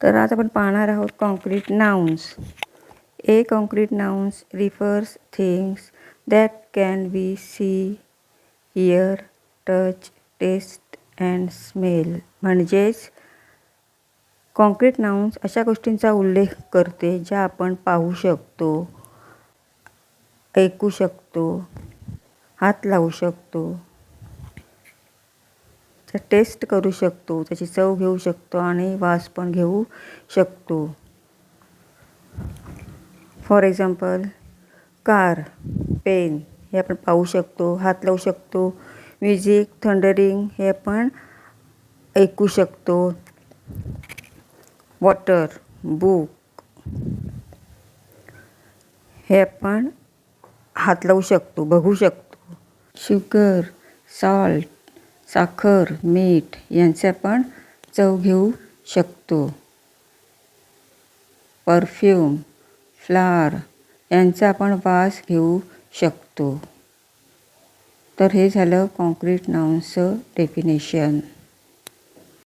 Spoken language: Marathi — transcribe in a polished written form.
तर आज आपण पाहणार आहोत concrete nouns. A concrete nouns refers things that can be see, hear, touch, taste and smell. म्हणजेच कॉन्क्रीट नाउन्स अशा गोष्टींचा उल्लेख करते ज्या आपण पाहू शकतो, ऐकू शकतो, हात लावू शकतो, टेस्ट करू शकतो, त्याची चव घेऊ शकतो आणि वास पण घेऊ शकतो. फॉर एक्झाम्पल कार, पेन हे आपण पाहू शकतो, हात लावू शकतो. म्युझिक, थंडरिंग हे आपण ऐकू शकतो. वॉटर, बुक हे आपण हात लावू शकतो, बघू शकतो. शुगर, सॉल्ट, साखर, मीठ यांचे आपण चव घेऊ शकतो. परफ्यूम, फ्लावर यांचा आपण वास घेऊ शकतो. तर हे झालं कॉन्क्रीट नाउन्सचं डेफिनेशन.